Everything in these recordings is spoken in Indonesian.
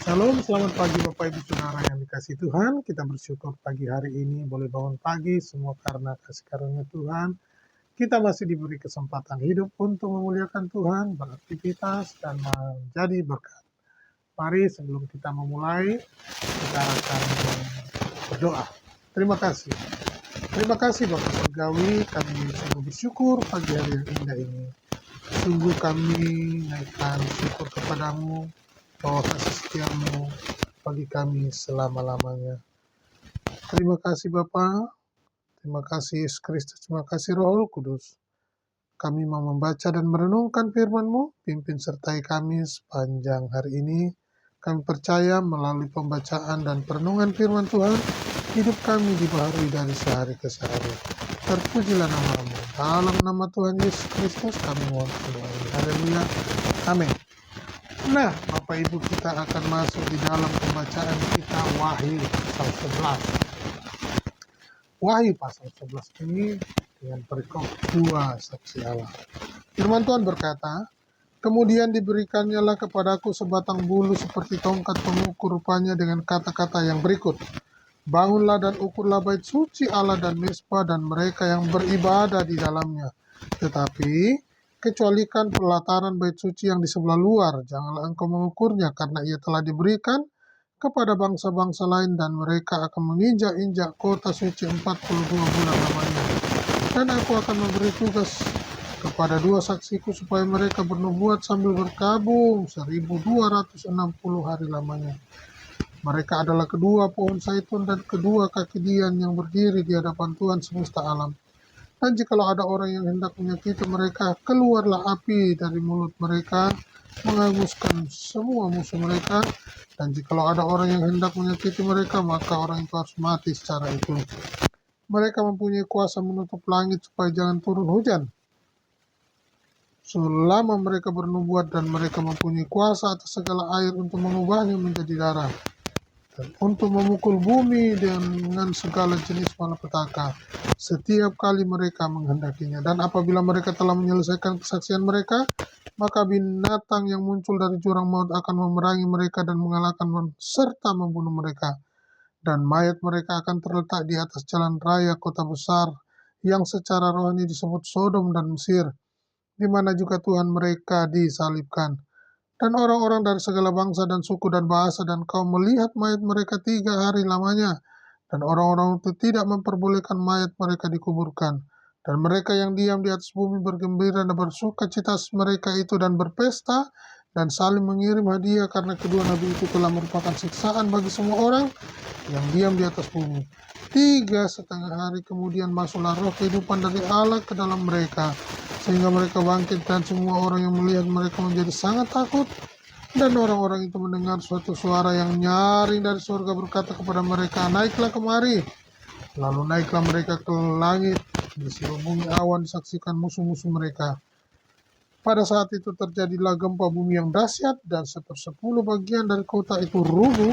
Shalom, selamat pagi Bapak Ibu Saudara yang dikasih Tuhan. Kita bersyukur pagi hari ini boleh bangun pagi semua karena kasih karunia Tuhan. Kita masih diberi kesempatan hidup untuk memuliakan Tuhan, beraktivitas, dan menjadi berkat. Mari sebelum kita memulai, kita akan berdoa. Terima kasih. Terima kasih Bapak Surgawi, kami sungguh bersyukur pagi hari yang indah ini. Sungguh kami naikkan syukur kepadamu, bahwa kasih setiamu bagi kami selama-lamanya. Terima kasih Bapa, terima kasih Yesus Kristus, terima kasih Roh Kudus. Kami mau membaca dan merenungkan firman-Mu, pimpin sertai kami sepanjang hari ini. Kami percaya melalui pembacaan dan perenungan firman Tuhan, hidup kami dibaharui dari sehari ke sehari. Terpujilah nama-Mu. Dalam nama Tuhan Yesus Kristus kami mohon doa. Haleluya. Amin. Nah, Bapak Ibu, kita akan masuk di dalam pembacaan kita Wahyu pasal 11. Wahyu pasal 11 ini dengan perikop 2 saksi Allah. Firman Tuhan berkata, "Kemudian diberikannya kepadaku sebatang bulu seperti tongkat pengukur, rupanya dengan kata-kata yang berikut. Bangunlah dan ukurlah bait suci Allah dan mezbah dan mereka yang beribadah di dalamnya. Tetapi kecualikan pelataran bait suci yang di sebelah luar, janganlah engkau mengukurnya, karena ia telah diberikan kepada bangsa-bangsa lain dan mereka akan menginjak-injak kota suci 42 bulan lamanya. Dan aku akan memberi tugas kepada 2 saksiku supaya mereka bernubuat sambil berkabung 1260 hari lamanya. Mereka adalah kedua pohon zaitun dan kedua kaki dian yang berdiri di hadapan Tuhan semesta alam. Dan jikalau ada orang yang hendak menyakiti mereka, keluarlah api dari mulut mereka, menghanguskan semua musuh mereka. Dan jikalau ada orang yang hendak menyakiti mereka, maka orang itu harus mati secara itu. Mereka mempunyai kuasa menutup langit supaya jangan turun hujan, selama mereka bernubuat, dan mereka mempunyai kuasa atas segala air untuk mengubahnya menjadi darah, dan untuk memukul bumi dengan segala jenis malapetaka setiap kali mereka menghendakinya. Dan apabila mereka telah menyelesaikan kesaksian mereka, maka binatang yang muncul dari jurang maut akan memerangi mereka dan mengalahkan serta membunuh mereka. Dan mayat mereka akan terletak di atas jalan raya kota besar yang secara rohani disebut Sodom dan Mesir, di mana juga Tuhan mereka disalibkan. Dan orang-orang dari segala bangsa dan suku dan bahasa dan kaum melihat mayat mereka 3 hari lamanya. Dan orang-orang itu tidak memperbolehkan mayat mereka dikuburkan. Dan mereka yang diam di atas bumi bergembira dan bersuka cita mereka itu dan berpesta dan saling mengirim hadiah, karena kedua nabi itu telah merupakan siksaan bagi semua orang yang diam di atas bumi. 3,5 hari kemudian masuklah roh kehidupan dari Allah ke dalam mereka, sehingga mereka bangkit, dan semua orang yang melihat mereka menjadi sangat takut. Dan orang-orang itu mendengar suatu suara yang nyaring dari surga berkata kepada mereka, "Naiklah kemari." Lalu naiklah mereka ke langit, di seluruh bumi awan disaksikan musuh-musuh mereka. Pada saat itu terjadilah gempa bumi yang dahsyat, dan 1/10 bagian dari kota itu rubuh,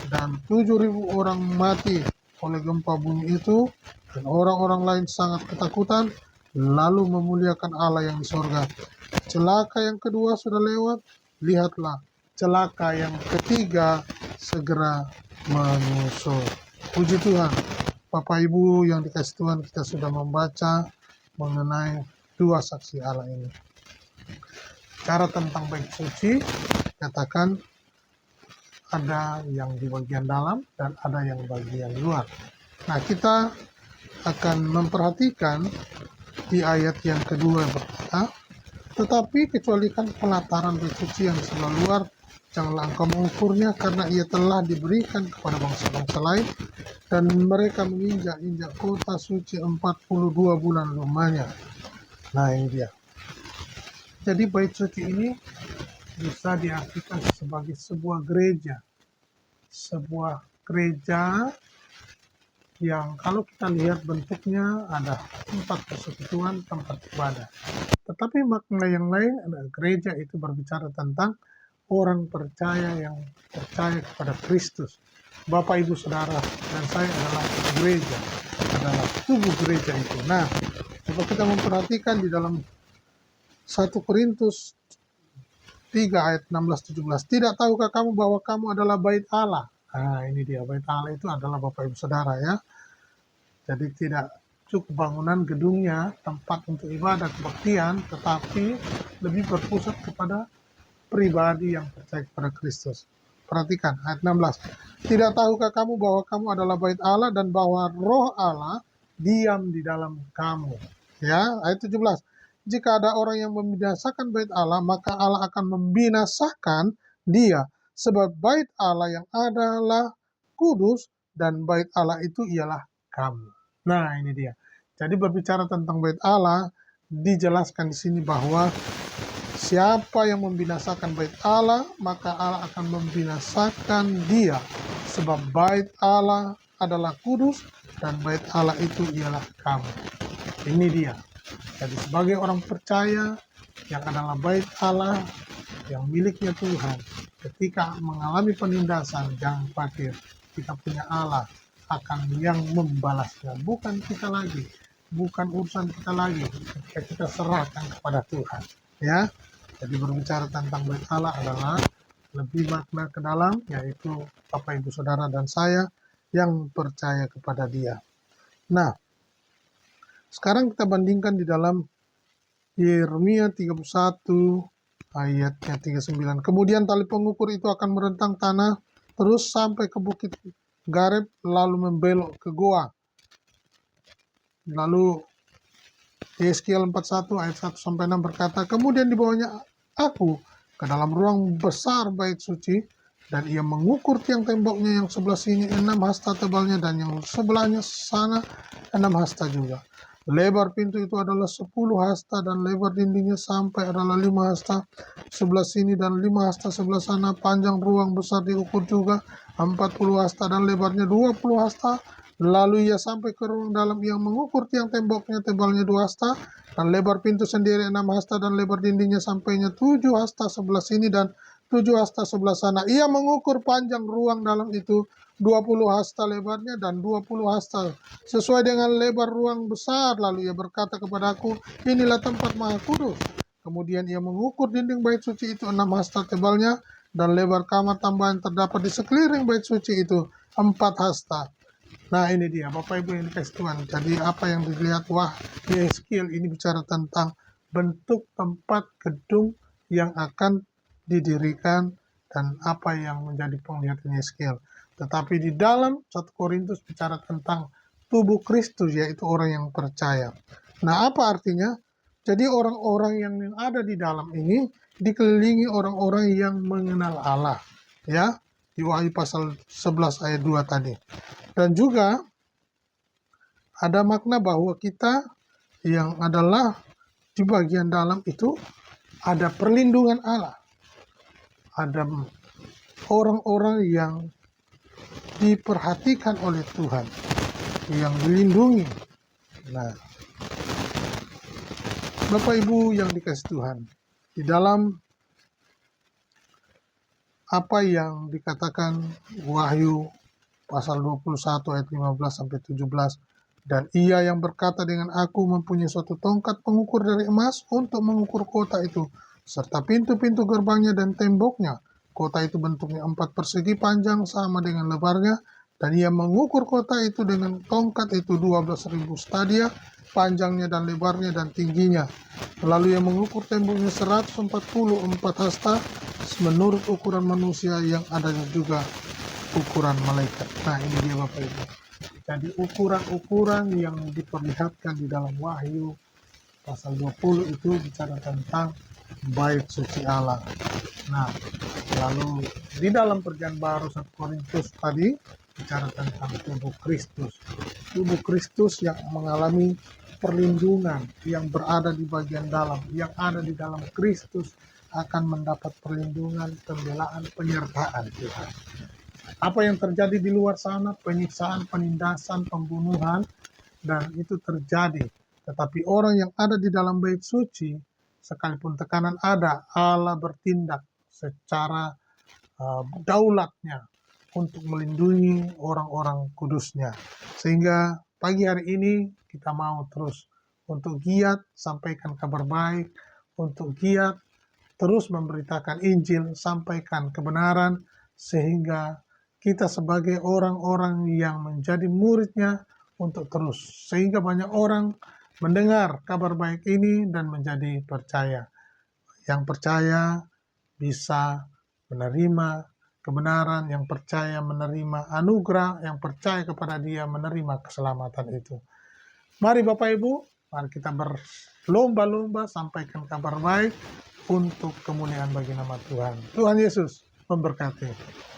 dan 7.000 orang mati oleh gempa bumi itu. Dan orang-orang lain sangat ketakutan, lalu memuliakan Allah yang di sorga. Celaka yang kedua sudah lewat, lihatlah, celaka yang ketiga segera menyusul. Puji Tuhan. Bapak Ibu yang dikasih Tuhan, kita sudah membaca mengenai 2 saksi Allah ini. Cara tentang bait suci, katakan ada yang di bagian dalam dan ada yang bagian luar. Nah, kita akan memperhatikan di ayat yang kedua berkata, "Tetapi kecualikan pelataran bait suci yang di sebelah luar, janganlah engkau mengukurnya, karena ia telah diberikan kepada bangsa-bangsa lain, dan mereka menginjak-injak kota suci 42 bulan lamanya." Nah, ini dia. Jadi bait suci ini bisa diartikan sebagai sebuah gereja. Sebuah gereja yang kalau kita lihat bentuknya ada tempat persekutuan, tempat ibadah. Tetapi makna yang lain adalah gereja itu berbicara tentang orang percaya yang percaya kepada Kristus. Bapak, Ibu, Saudara, dan saya adalah gereja, adalah tubuh gereja itu. Nah, coba kita memperhatikan di dalam 1 Korintus 3 ayat 16-17. Tidak tahukah kamu bahwa kamu adalah bait Allah? Nah, ini dia, bait Allah itu adalah Bapak Ibu Saudara ya. Jadi tidak cukup bangunan gedungnya, tempat untuk ibadah kebaktian, tetapi lebih berpusat kepada pribadi yang percaya kepada Kristus. Perhatikan ayat 16. Tidak tahukah kamu bahwa kamu adalah bait Allah dan bahwa Roh Allah diam di dalam kamu? Ya, ayat 17. Jika ada orang yang membinasakan bait Allah, maka Allah akan membinasakan dia, sebab bait Allah yang adalah kudus dan bait Allah itu ialah kamu. Nah, ini dia. Jadi berbicara tentang bait Allah, dijelaskan di sini bahwa siapa yang membinasakan bait Allah, maka Allah akan membinasakan dia. Sebab bait Allah adalah kudus dan bait Allah itu ialah kamu. Ini dia. Jadi sebagai orang percaya yang adalah bait Allah, yang miliknya Tuhan, ketika mengalami penindasan, jangan khawatir. Kita punya Allah akan yang membalasnya. Bukan kita lagi. Bukan urusan kita lagi. Ketika kita serahkan kepada Tuhan. Ya. Jadi berbicara tentang bait Allah adalah lebih makna ke dalam, yaitu Bapak Ibu Saudara dan saya yang percaya kepada Dia. Nah, sekarang kita bandingkan di dalam Yeremia 31 ayatnya 39. Kemudian tali pengukur itu akan merentang tanah terus sampai ke bukit Gareb, lalu membelok ke goa. Lalu Yeskiel 41 ayat 1-6 berkata, kemudian dibawanya aku ke dalam ruang besar bait suci, dan ia mengukur tiang temboknya yang sebelah sini 6 hasta tebalnya, dan yang sebelahnya sana 6 hasta juga. Lebar pintu itu adalah 10 hasta, dan lebar dindingnya sampai adalah 5 hasta sebelah sini dan 5 hasta sebelah sana. Panjang ruang besar diukur juga 40 hasta dan lebarnya 20 hasta. Lalu ia sampai ke ruang dalam yang mengukur tiang temboknya tebalnya 2 hasta, dan lebar pintu sendiri 6 hasta, dan lebar dindingnya sampainya 7 hasta sebelah sini dan 7 hasta sebelah sana. Ia mengukur panjang ruang dalam itu 20 hasta lebarnya dan 20 hasta sesuai dengan lebar ruang besar. Lalu ia berkata kepadaku, inilah tempat maha kudus. Kemudian ia mengukur dinding bait suci itu 6 hasta tebalnya, dan lebar kamar tambahan terdapat di sekeliling bait suci itu 4 hasta. Nah, ini dia Bapak Ibu yang dikasih Tuhan. Jadi apa yang dilihat Yeskiel ini bicara tentang bentuk tempat gedung yang akan didirikan dan apa yang menjadi penglihatan Yeskiel. Tetapi di dalam 1 Korintus bicara tentang tubuh Kristus, yaitu orang yang percaya. Nah, apa artinya? Jadi orang-orang yang ada di dalam ini dikelilingi orang-orang yang mengenal Allah. Ya, di Wahyu pasal 11 ayat 2 tadi. Dan juga ada makna bahwa kita yang adalah di bagian dalam itu ada perlindungan Allah. Ada orang-orang yang diperhatikan oleh Tuhan, yang dilindungi. Nah, Bapak Ibu yang dikasih Tuhan, di dalam apa yang dikatakan Wahyu pasal 21 ayat 15-17, dan ia yang berkata dengan aku mempunyai suatu tongkat pengukur dari emas untuk mengukur kota itu, serta pintu-pintu gerbangnya dan temboknya. Kota itu bentuknya 4 persegi panjang sama dengan lebarnya, dan ia mengukur kota itu dengan tongkat itu 12.000 stadia, panjangnya dan lebarnya dan tingginya. Lalu ia mengukur temboknya 144 hasta, menurut ukuran manusia yang adanya juga ukuran malaikat. Nah, ini dia Bapak Ibu. Jadi ukuran-ukuran yang diperlihatkan di dalam Wahyu pasal 20 itu bicara tentang bait suci Allah. Nah, lalu di dalam perjanjian baru 1 Korintus tadi bicara tentang tubuh Kristus. Tubuh Kristus yang mengalami perlindungan, yang berada di bagian dalam, yang ada di dalam Kristus akan mendapat perlindungan, pembelaan, penyertaan Tuhan. Apa yang terjadi di luar sana, penyiksaan, penindasan, pembunuhan, dan itu terjadi. Tetapi orang yang ada di dalam bait suci, sekalipun tekanan ada, Allah bertindak secara daulatnya untuk melindungi orang-orang kudusnya. Sehingga pagi hari ini kita mau terus untuk giat sampaikan kabar baik, untuk giat terus memberitakan Injil, sampaikan kebenaran, sehingga kita sebagai orang-orang yang menjadi muridnya untuk terus. Sehingga banyak orang mendengar kabar baik ini dan menjadi percaya. Yang percaya bisa menerima kebenaran, yang percaya menerima anugerah, yang percaya kepada Dia menerima keselamatan itu. Mari Bapak Ibu, mari kita berlomba-lomba sampaikan kabar baik untuk kemuliaan bagi nama Tuhan. Tuhan Yesus memberkati.